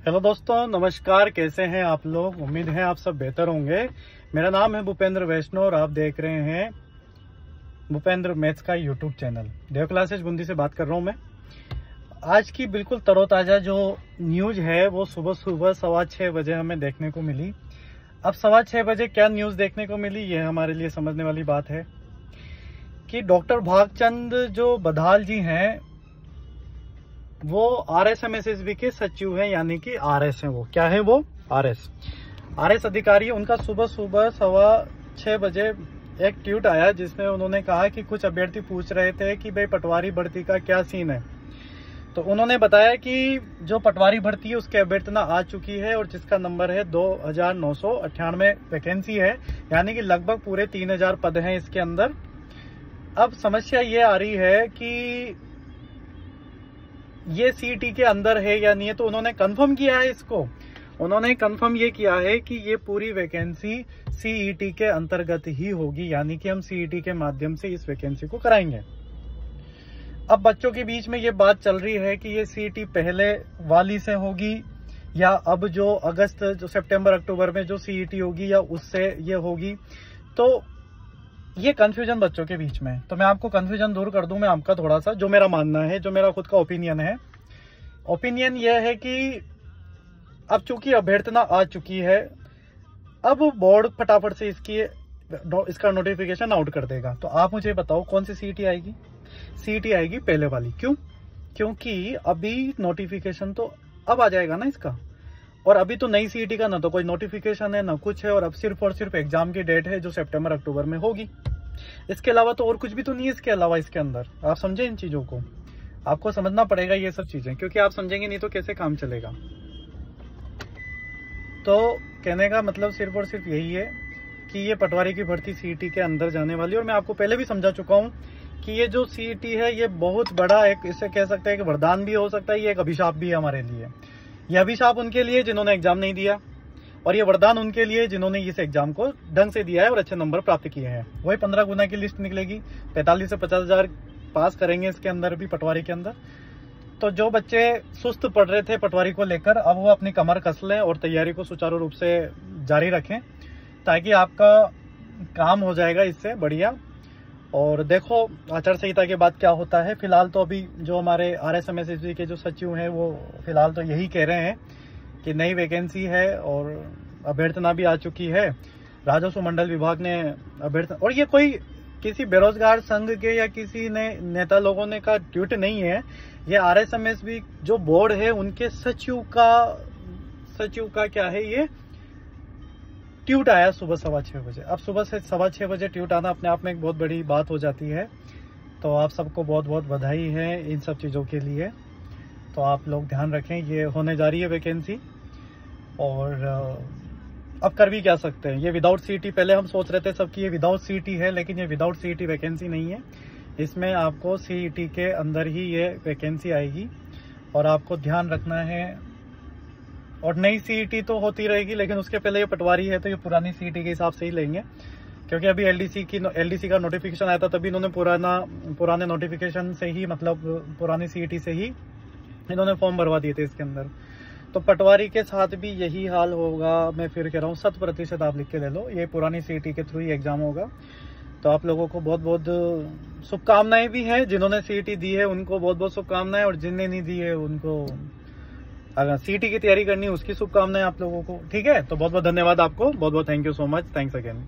Hello दोस्तों, नमस्कार। कैसे हैं आप लोग? उम्मीद है आप सब बेहतर होंगे। मेरा नाम है भूपेंद्र वैष्णव और आप देख रहे हैं भूपेंद्र मैथ्स का यूट्यूब चैनल। देव क्लासेस बूंदी से बात कर रहा हूं मैं। आज की बिल्कुल तरोताजा जो न्यूज है वो सुबह सुबह 6:15 बजे हमें देखने को मिली। अब 6:15 बजे क्या न्यूज देखने को मिली, ये हमारे लिए समझने वाली बात है कि डॉक्टर भागचंद जो बधाल जी हैं वो RSMSSB के सचिव हैं, यानी कि RS हैं। वो क्या है? वो RS अधिकारी। उनका सुबह सुबह 6:15 बजे एक ट्वीट आया जिसमें उन्होंने कहा कि कुछ अभ्यर्थी पूछ रहे थे कि भाई पटवारी भर्ती का क्या सीन है। तो उन्होंने बताया कि जो पटवारी भर्ती है उसकी अभ्यर्थना आ चुकी है और जिसका नंबर है 2998 वैकेंसी है, यानी कि लगभग पूरे 3000 पद हैं इसके अंदर। अब समस्या ये आ रही है कि ये CET के अंदर है या नहीं है, तो उन्होंने कंफर्म किया है इसको। उन्होंने कंफर्म ये किया है कि ये पूरी वैकेंसी CET के अंतर्गत ही होगी, यानी कि हम CET के माध्यम से इस वैकेंसी को कराएंगे। अब बच्चों के बीच में ये बात चल रही है कि ये CET पहले वाली से होगी या अब जो अगस्त जो सितंबर अक्टूबर में जो CET होगी या उससे ये होगी। तो ये कंफ्यूजन बच्चों के बीच में, तो मैं आपको कंफ्यूजन दूर कर दूं मैं आपका थोड़ा सा, जो मेरा मानना है, जो मेरा खुद का ओपिनियन है। ओपिनियन ये है कि अब चूंकि अभ्यर्थना आ चुकी है, अब बोर्ड फटाफट से इसका नोटिफिकेशन आउट कर देगा। तो आप मुझे बताओ कौन सी CET आएगी? CET आएगी पहले वाली। क्यों? क्योंकि अभी नोटिफिकेशन तो अब आ जाएगा ना इसका, और अभी तो नई CET का ना तो कोई नोटिफिकेशन है ना कुछ है, और अब सिर्फ और सिर्फ एग्जाम की डेट है जो सितंबर अक्टूबर में होगी। इसके अलावा तो और कुछ भी तो नहीं है इसके अलावा इसके अंदर। आप समझे इन चीजों को, आपको समझना पड़ेगा ये सब चीजें, क्योंकि आप समझेंगे नहीं तो कैसे काम चलेगा। तो कहने का मतलब सिर्फ और सिर्फ यही है कि ये पटवारी की भर्ती CET के अंदर जाने वाली है। और मैं आपको पहले भी समझा चुका हूं कि ये जो CET है ये बहुत बड़ा एक, इसे कह सकते हैं कि वरदान भी हो सकता है, ये एक अभिशाप भी है हमारे लिए। ये अभिशाप उनके लिए जिन्होंने एग्जाम नहीं दिया, और ये वरदान उनके लिए जिन्होंने इस एग्जाम को ढंग से दिया है और अच्छे नंबर प्राप्त किए हैं। वही 15 गुना की लिस्ट निकलेगी, 45 से 50 हजार पास करेंगे इसके अंदर भी, पटवारी के अंदर। तो जो बच्चे सुस्त पढ़ रहे थे पटवारी को लेकर, अब वो अपनी कमर कस लें और तैयारी को सुचारू रूप से जारी रखें, ताकि आपका काम हो जाएगा इससे बढ़िया। और देखो आचार संहिता के बाद क्या होता है। फिलहाल तो अभी जो हमारे RSMSSB के जो सचिव हैं वो फिलहाल तो यही कह रहे हैं कि नई वैकेंसी है और अभ्यर्थना भी आ चुकी है। राजस्व मंडल विभाग ने अभ्यर्थना, और ये कोई किसी बेरोजगार संघ के या किसी ने नेता लोगों ने का ट्वीट नहीं है, ये RSMSB जो बोर्ड है उनके सचिव का क्या है, ये ट्वीट आया सुबह 6:15 बजे। अब सुबह से 6:15 बजे ट्वीट आना अपने आप में एक बहुत बड़ी बात हो जाती है। तो आप सबको बहुत बहुत बधाई है इन सब चीज़ों के लिए। तो आप लोग ध्यान रखें, ये होने जा रही है वैकेंसी। और अब कर भी क्या सकते हैं, ये विदाउट CET, पहले हम सोच रहे थे सबकी ये विदाउट CET है, लेकिन ये विदाउट CET वैकेंसी नहीं है। इसमें आपको CET के अंदर ही ये वैकेंसी आएगी और आपको ध्यान रखना है। और नई CET तो होती रहेगी, लेकिन उसके पहले ये पटवारी है तो ये पुरानी CET के हिसाब से ही लेंगे, क्योंकि अभी LDC का नोटिफिकेशन आया था, तभी इन्होंने पुराने नोटिफिकेशन से ही, मतलब पुरानी CET से ही इन्होंने फॉर्म भरवा दिए थे इसके अंदर। तो पटवारी के साथ भी यही हाल होगा। मैं फिर कह रहा हूँ 100% आप लिख के ले लो, ये पुरानी CET के थ्रू ही एग्जाम होगा। तो आप लोगों को बहुत बहुत शुभकामनाएं भी हैं। जिन्होंने CET दी है उनको बहुत बहुत शुभकामनाएं, और जिनने नहीं दी है उनको अगर CET की तैयारी करनी है उसकी शुभकामनाएं आप लोगों को। ठीक है, तो बहुत बहुत धन्यवाद आपको, बहुत बहुत thank you so much, thanks again.